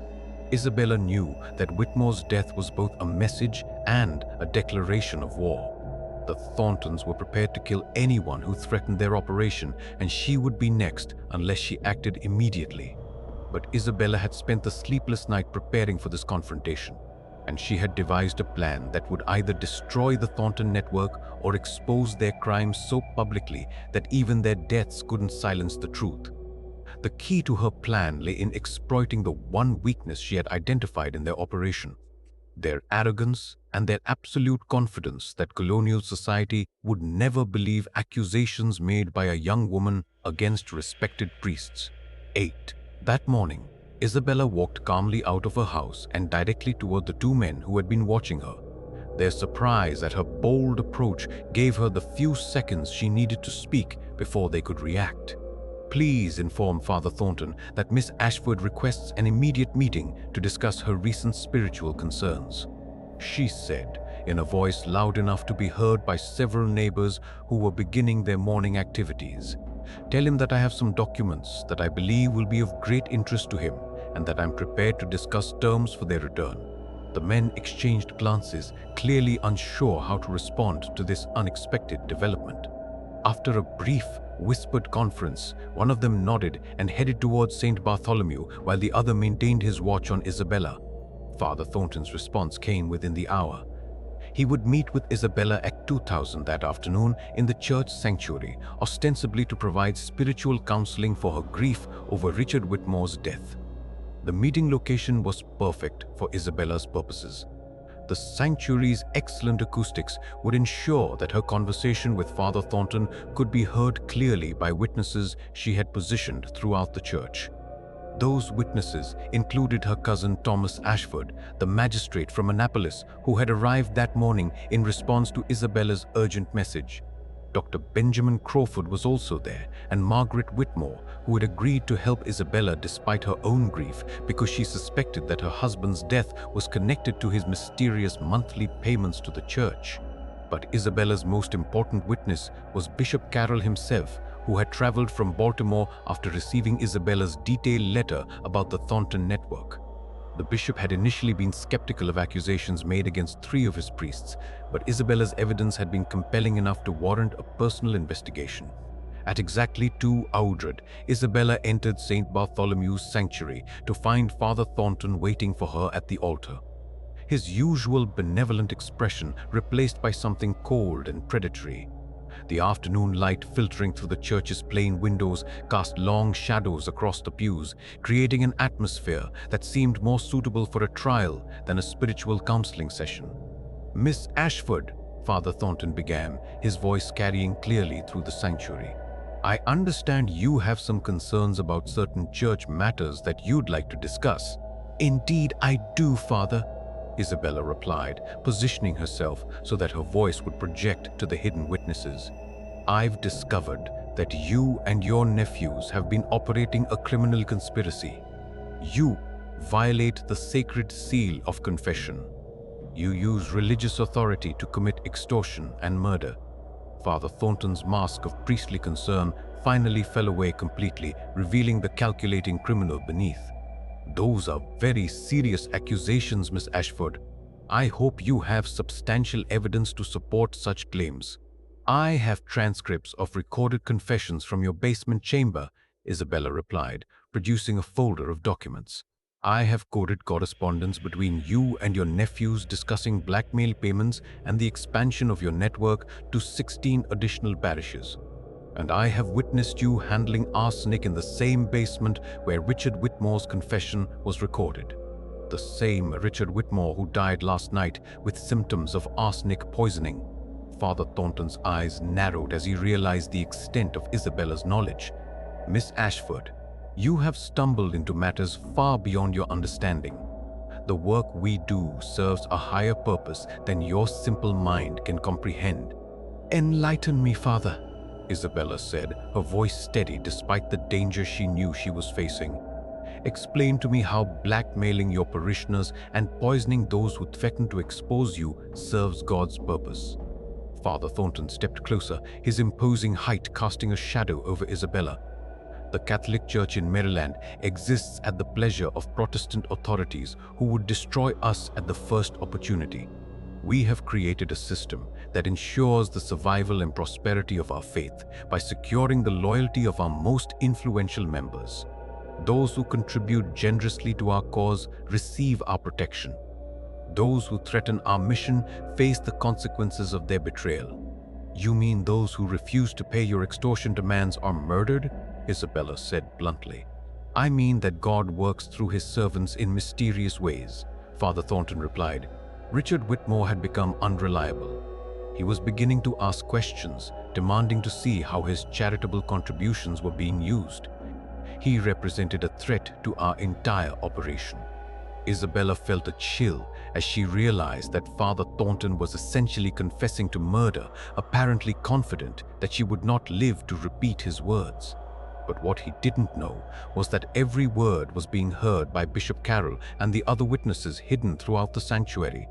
Isabella knew that Whitmore's death was both a message and a declaration of war. The Thorntons were prepared to kill anyone who threatened their operation, and she would be next unless she acted immediately. But Isabella had spent the sleepless night preparing for this confrontation, and she had devised a plan that would either destroy the Thornton network or expose their crimes so publicly that even their deaths couldn't silence the truth. The key to her plan lay in exploiting the one weakness she had identified in their operation: their arrogance and their absolute confidence that colonial society would never believe accusations made by a young woman against respected priests. 8. That morning, Isabella walked calmly out of her house and directly toward the 2 men who had been watching her. Their surprise at her bold approach gave her the few seconds she needed to speak before they could react. "Please inform Father Thornton that Miss Ashford requests an immediate meeting to discuss her recent spiritual concerns," she said, in a voice loud enough to be heard by several neighbors who were beginning their morning activities. "Tell him that I have some documents that I believe will be of great interest to him, and that I'm prepared to discuss terms for their return." The men exchanged glances, clearly unsure how to respond to this unexpected development. After a brief, whispered conference, one of them nodded and headed towards St. Bartholomew, while the other maintained his watch on Isabella. Father Thornton's response came within the hour. He would meet with Isabella at 2000 that afternoon in the church sanctuary, ostensibly to provide spiritual counseling for her grief over Richard Whitmore's death. The meeting location was perfect for Isabella's purposes. The sanctuary's excellent acoustics would ensure that her conversation with Father Thornton could be heard clearly by witnesses she had positioned throughout the church. Those witnesses included her cousin Thomas Ashford, the magistrate from Annapolis who had arrived that morning in response to Isabella's urgent message. Dr. Benjamin Crawford was also there, and Margaret Whitmore, who had agreed to help Isabella despite her own grief because she suspected that her husband's death was connected to his mysterious monthly payments to the church. But Isabella's most important witness was Bishop Carroll himself, who had traveled from Baltimore after receiving Isabella's detailed letter about the Thornton network. The bishop had initially been skeptical of accusations made against 3 of his priests, but Isabella's evidence had been compelling enough to warrant a personal investigation. At exactly 2:00, Isabella entered St. Bartholomew's sanctuary to find Father Thornton waiting for her at the altar. His usual benevolent expression replaced by something cold and predatory. The afternoon light filtering through the church's plain windows cast long shadows across the pews, creating an atmosphere that seemed more suitable for a trial than a spiritual counseling session. "Miss Ashford," Father Thornton began, his voice carrying clearly through the sanctuary, "I understand you have some concerns about certain church matters that you'd like to discuss." "Indeed I do, Father," Isabella replied, positioning herself so that her voice would project to the hidden witnesses. "I've discovered that you and your nephews have been operating a criminal conspiracy. You violate the sacred seal of confession. You use religious authority to commit extortion and murder. Father Thornton's mask of priestly concern finally fell away completely, revealing the calculating criminal beneath. Those are very serious accusations, Miss Ashford. I hope you have substantial evidence to support such claims. I have transcripts of recorded confessions from your basement chamber, Isabella replied, producing a folder of documents. I have coded correspondence between you and your nephews discussing blackmail payments and the expansion of your network to 16 additional parishes. And I have witnessed you handling arsenic in the same basement where Richard Whitmore's confession was recorded. The same Richard Whitmore who died last night with symptoms of arsenic poisoning. Father Thornton's eyes narrowed as he realized the extent of Isabella's knowledge. Miss Ashford, you have stumbled into matters far beyond your understanding. The work we do serves a higher purpose than your simple mind can comprehend. Enlighten me, Father, Isabella said, her voice steady despite the danger she knew she was facing. Explain to me how blackmailing your parishioners and poisoning those who threaten to expose you serves God's purpose. Father Thornton stepped closer, his imposing height casting a shadow over Isabella. The Catholic Church in Maryland exists at the pleasure of Protestant authorities who would destroy us at the first opportunity. We have created a system that ensures the survival and prosperity of our faith by securing the loyalty of our most influential members. Those who contribute generously to our cause receive our protection. Those who threaten our mission face the consequences of their betrayal. You mean those who refuse to pay your extortion demands are murdered? Isabella said bluntly. I mean that God works through his servants in mysterious ways, Father Thornton replied. Richard Whitmore had become unreliable. He was beginning to ask questions, demanding to see how his charitable contributions were being used. He represented a threat to our entire operation. Isabella felt a chill as she realized that Father Thornton was essentially confessing to murder, apparently confident that she would not live to repeat his words. But what he didn't know was that every word was being heard by Bishop Carroll and the other witnesses hidden throughout the sanctuary.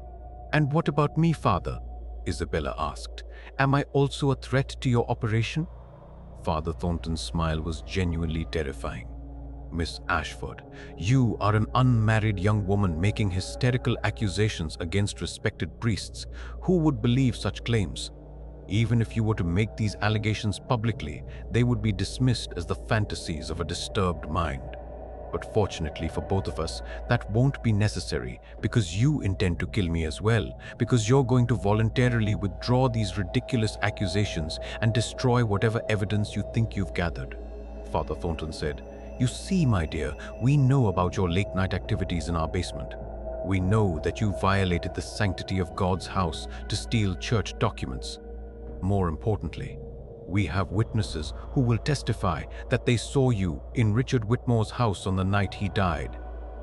And what about me, Father? Isabella asked. Am I also a threat to your operation? Father Thornton's smile was genuinely terrifying. Miss Ashford, you are an unmarried young woman making hysterical accusations against respected priests. Who would believe such claims? Even if you were to make these allegations publicly, they would be dismissed as the fantasies of a disturbed mind. But fortunately for both of us, that won't be necessary because you intend to kill me as well, because you're going to voluntarily withdraw these ridiculous accusations and destroy whatever evidence you think you've gathered. Father Thornton said, You see, my dear, we know about your late-night activities in our basement. We know that you violated the sanctity of God's house to steal church documents. More importantly, we have witnesses who will testify that they saw you in Richard Whitmore's house on the night he died.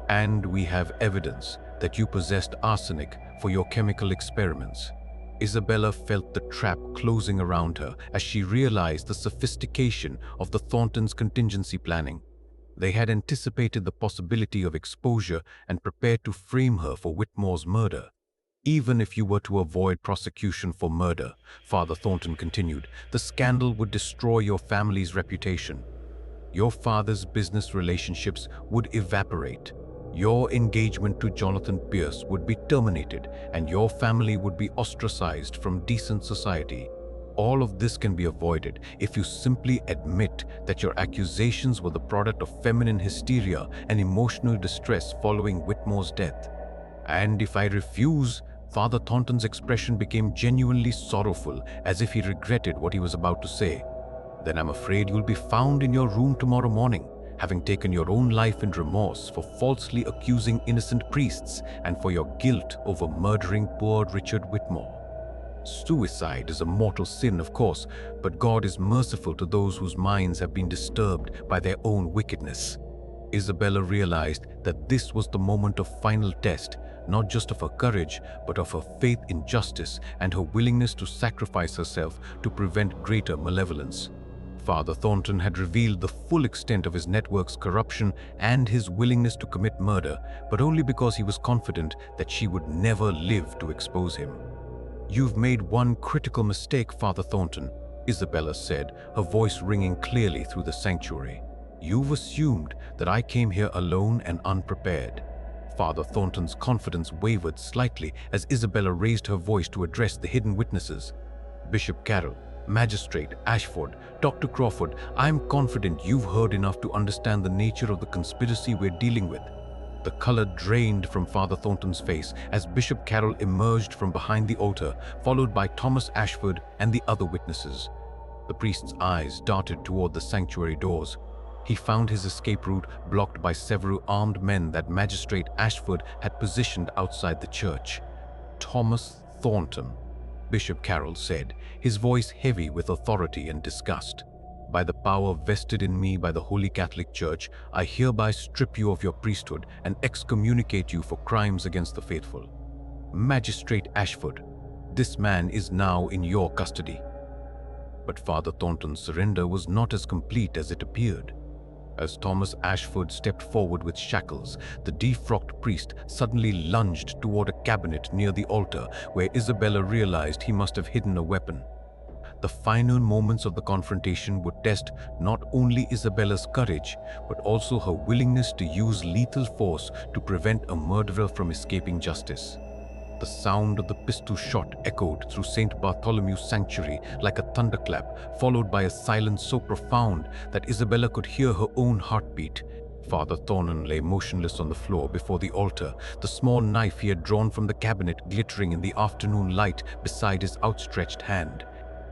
And we have evidence that you possessed arsenic for your chemical experiments. Isabella felt the trap closing around her as she realized the sophistication of the Thorntons' contingency planning. They had anticipated the possibility of exposure and prepared to frame her for Whitmore's murder. Even if you were to avoid prosecution for murder, Father Thornton continued, the scandal would destroy your family's reputation. Your father's business relationships would evaporate. Your engagement to Jonathan Pierce would be terminated, and your family would be ostracized from decent society. All of this can be avoided if you simply admit that your accusations were the product of feminine hysteria and emotional distress following Whitmore's death. And if I refuse, Father Thornton's expression became genuinely sorrowful, as if he regretted what he was about to say. Then I'm afraid you'll be found in your room tomorrow morning, having taken your own life in remorse for falsely accusing innocent priests and for your guilt over murdering poor Richard Whitmore. Suicide is a mortal sin, of course, but God is merciful to those whose minds have been disturbed by their own wickedness. Isabella realized that this was the moment of final test, not just of her courage, but of her faith in justice and her willingness to sacrifice herself to prevent greater malevolence. Father Thornton had revealed the full extent of his network's corruption and his willingness to commit murder, but only because he was confident that she would never live to expose him. "You've made one critical mistake, Father Thornton," Isabella said, her voice ringing clearly through the sanctuary. "You've assumed that I came here alone and unprepared." Father Thornton's confidence wavered slightly as Isabella raised her voice to address the hidden witnesses. "Bishop Carroll, Magistrate Ashford, Dr. Crawford, I'm confident you've heard enough to understand the nature of the conspiracy we're dealing with." The color drained from Father Thornton's face as Bishop Carroll emerged from behind the altar, followed by Thomas Ashford and the other witnesses. The priest's eyes darted toward the sanctuary doors. He found his escape route blocked by several armed men that Magistrate Ashford had positioned outside the church. "Thomas Thornton," Bishop Carroll said, his voice heavy with authority and disgust. "By the power vested in me by the Holy Catholic Church, I hereby strip you of your priesthood and excommunicate you for crimes against the faithful. Magistrate Ashford, this man is now in your custody." But Father Thornton's surrender was not as complete as it appeared. As Thomas Ashford stepped forward with shackles, the defrocked priest suddenly lunged toward a cabinet near the altar where Isabella realized he must have hidden a weapon. The final moments of the confrontation would test not only Isabella's courage, but also her willingness to use lethal force to prevent a murderer from escaping justice. The sound of the pistol shot echoed through St. Bartholomew's sanctuary like a thunderclap, followed by a silence so profound that Isabella could hear her own heartbeat. Father Thornton lay motionless on the floor before the altar, the small knife he had drawn from the cabinet glittering in the afternoon light beside his outstretched hand.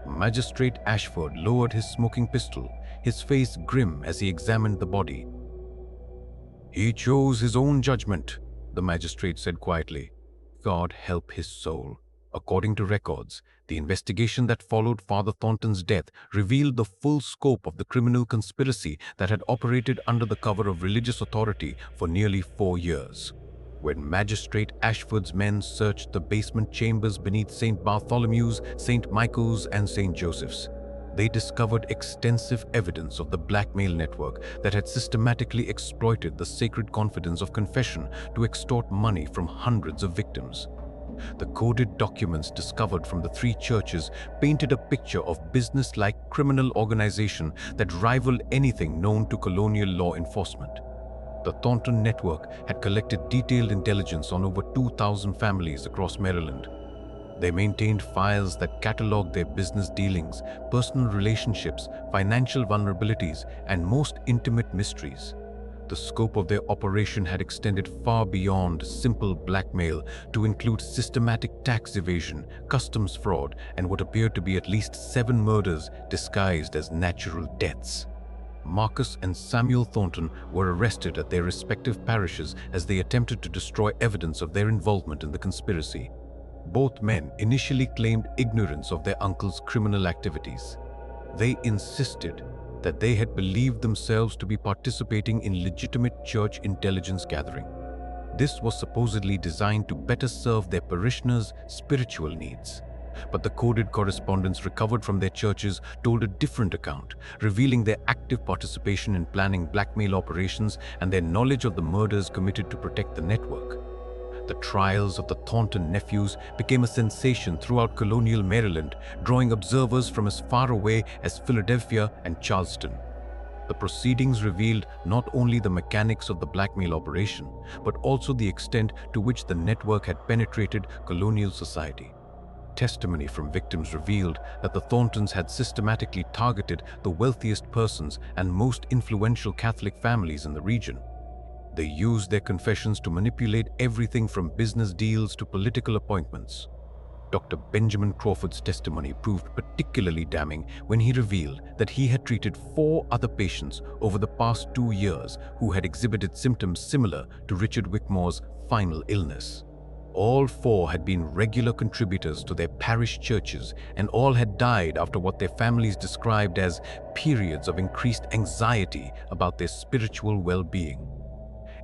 Magistrate Ashford lowered his smoking pistol, his face grim as he examined the body. "He chose his own judgment," the magistrate said quietly. "God help his soul." According to records, the investigation that followed Father Thornton's death revealed the full scope of the criminal conspiracy that had operated under the cover of religious authority for nearly 4 years. When Magistrate Ashford's men searched the basement chambers beneath St. Bartholomew's, St. Michael's, and St. Joseph's, they discovered extensive evidence of the blackmail network that had systematically exploited the sacred confidence of confession to extort money from hundreds of victims. The coded documents discovered from the 3 churches painted a picture of business-like criminal organization that rivaled anything known to colonial law enforcement. The Thornton network had collected detailed intelligence on over 2,000 families across Maryland. They maintained files that cataloged their business dealings, personal relationships, financial vulnerabilities, and most intimate mysteries. The scope of their operation had extended far beyond simple blackmail to include systematic tax evasion, customs fraud, and what appeared to be at least 7 murders disguised as natural deaths. Marcus and Samuel Thornton were arrested at their respective parishes as they attempted to destroy evidence of their involvement in the conspiracy. Both men initially claimed ignorance of their uncle's criminal activities. They insisted that they had believed themselves to be participating in legitimate church intelligence gathering. This was supposedly designed to better serve their parishioners' spiritual needs. But the coded correspondence recovered from their churches told a different account, revealing their active participation in planning blackmail operations and their knowledge of the murders committed to protect the network. The trials of the Thornton nephews became a sensation throughout colonial Maryland, drawing observers from as far away as Philadelphia and Charleston. The proceedings revealed not only the mechanics of the blackmail operation, but also the extent to which the network had penetrated colonial society. Testimony from victims revealed that the Thorntons had systematically targeted the wealthiest persons and most influential Catholic families in the region. They used their confessions to manipulate everything from business deals to political appointments. Dr. Benjamin Crawford's testimony proved particularly damning when he revealed that he had treated 4 other patients over the past 2 years who had exhibited symptoms similar to Richard Wickmore's final illness. All 4 had been regular contributors to their parish churches, and all had died after what their families described as periods of increased anxiety about their spiritual well-being.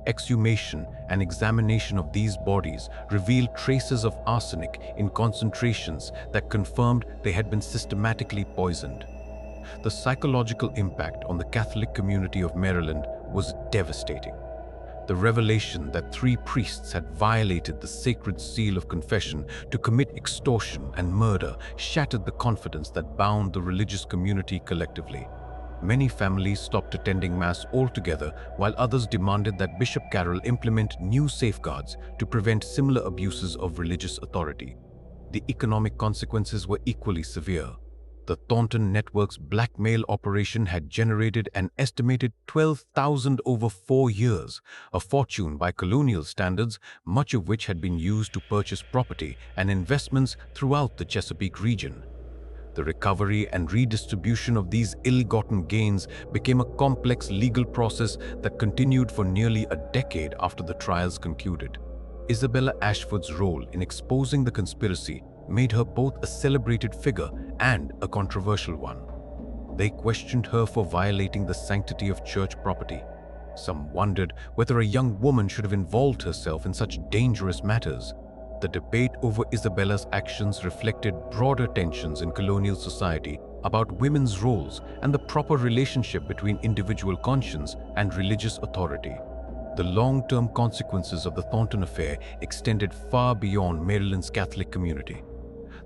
Exhumation and examination of these bodies revealed traces of arsenic in concentrations that confirmed they had been systematically poisoned. The psychological impact on the Catholic community of Maryland was devastating. The revelation that 3 priests had violated the sacred seal of confession to commit extortion and murder shattered the confidence that bound the religious community collectively. Many families stopped attending Mass altogether, while others demanded that Bishop Carroll implement new safeguards to prevent similar abuses of religious authority. The economic consequences were equally severe. The Thornton Network's blackmail operation had generated an estimated $12,000 over 4 years, a fortune by colonial standards, much of which had been used to purchase property and investments throughout the Chesapeake region. The recovery and redistribution of these ill-gotten gains became a complex legal process that continued for nearly a decade after the trials concluded. Isabella Ashford's role in exposing the conspiracy made her both a celebrated figure and a controversial one. They questioned her for violating the sanctity of church property. Some wondered whether a young woman should have involved herself in such dangerous matters. The debate over Isabella's actions reflected broader tensions in colonial society about women's roles and the proper relationship between individual conscience and religious authority. The long-term consequences of the Thornton affair extended far beyond Maryland's Catholic community.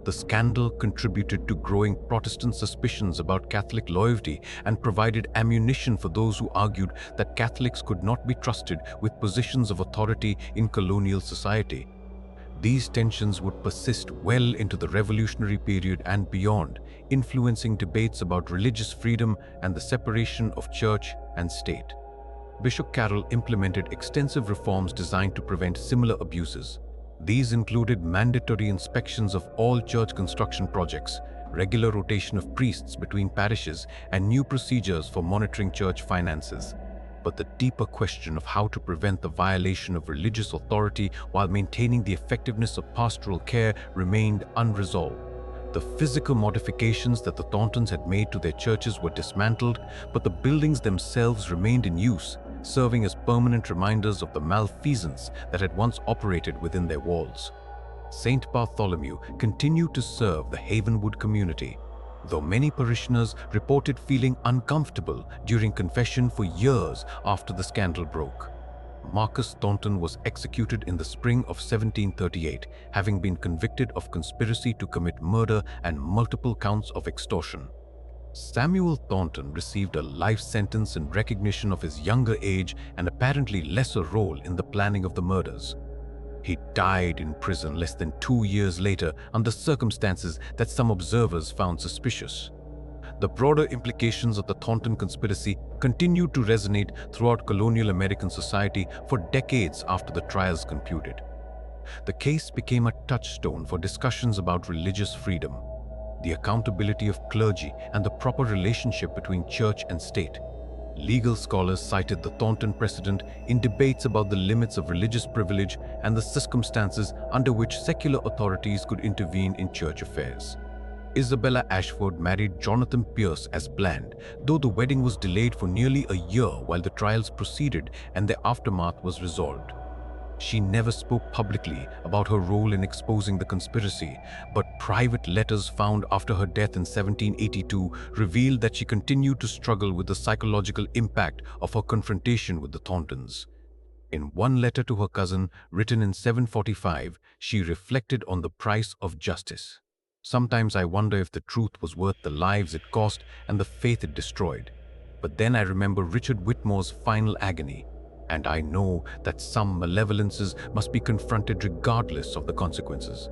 The scandal contributed to growing Protestant suspicions about Catholic loyalty and provided ammunition for those who argued that Catholics could not be trusted with positions of authority in colonial society. These tensions would persist well into the Revolutionary period and beyond, influencing debates about religious freedom and the separation of church and state. Bishop Carroll implemented extensive reforms designed to prevent similar abuses. These included mandatory inspections of all church construction projects, regular rotation of priests between parishes, and new procedures for monitoring church finances. But the deeper question of how to prevent the violation of religious authority while maintaining the effectiveness of pastoral care remained unresolved. The physical modifications that the Thorntons had made to their churches were dismantled, but the buildings themselves remained in use, serving as permanent reminders of the malfeasance that had once operated within their walls. St. Bartholomew continued to serve the Havenwood community, though many parishioners reported feeling uncomfortable during confession for years after the scandal broke. Marcus Thornton was executed in the spring of 1738, having been convicted of conspiracy to commit murder and multiple counts of extortion. Samuel Thornton received a life sentence in recognition of his younger age and apparently lesser role in the planning of the murders. He died in prison less than 2 years later under circumstances that some observers found suspicious. The broader implications of the Thornton conspiracy continued to resonate throughout colonial American society for decades after the trials concluded. The case became a touchstone for discussions about religious freedom, the accountability of clergy, and the proper relationship between church and state. Legal scholars cited the Thornton precedent in debates about the limits of religious privilege and the circumstances under which secular authorities could intervene in church affairs. Isabella Ashford married Jonathan Pierce as planned, though the wedding was delayed for nearly a year while the trials proceeded and their aftermath was resolved. She never spoke publicly about her role in exposing the conspiracy, but private letters found after her death in 1782 revealed that she continued to struggle with the psychological impact of her confrontation with the Thorntons. In one letter to her cousin, written in 745, she reflected on the price of justice. "Sometimes I wonder if the truth was worth the lives it cost and the faith it destroyed. But then I remember Richard Whitmore's final agony, and I know that some malevolences must be confronted regardless of the consequences."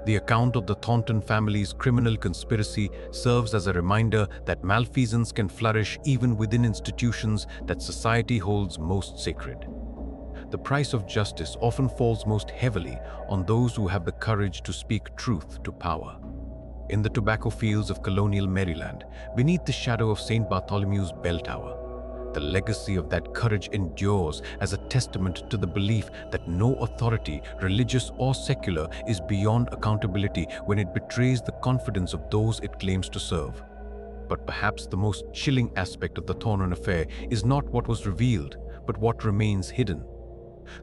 The account of the Thornton family's criminal conspiracy serves as a reminder that malfeasance can flourish even within institutions that society holds most sacred. The price of justice often falls most heavily on those who have the courage to speak truth to power. In the tobacco fields of colonial Maryland, beneath the shadow of St. Bartholomew's bell tower, the legacy of that courage endures as a testament to the belief that no authority, religious or secular, is beyond accountability when it betrays the confidence of those it claims to serve. But perhaps the most chilling aspect of the Thornton affair is not what was revealed, but what remains hidden.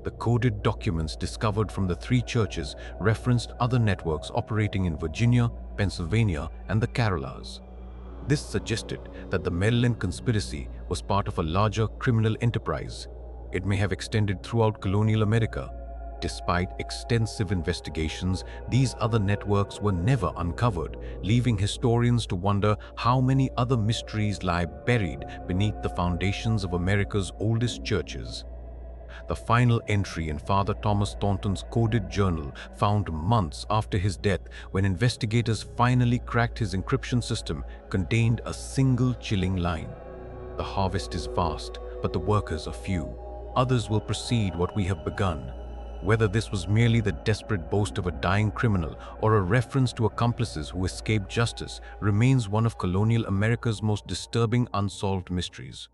The coded documents discovered from the 3 churches referenced other networks operating in Virginia, Pennsylvania, and the Carolinas. This suggested that the Maryland conspiracy was part of a larger criminal enterprise. It may have extended throughout colonial America. Despite extensive investigations, these other networks were never uncovered, leaving historians to wonder how many other mysteries lie buried beneath the foundations of America's oldest churches. The final entry in Father Thomas Thornton's coded journal, found months after his death when investigators finally cracked his encryption system, contained a single chilling line. "The harvest is vast, but the workers are few. Others will precede what we have begun." Whether this was merely the desperate boast of a dying criminal or a reference to accomplices who escaped justice remains one of colonial America's most disturbing unsolved mysteries.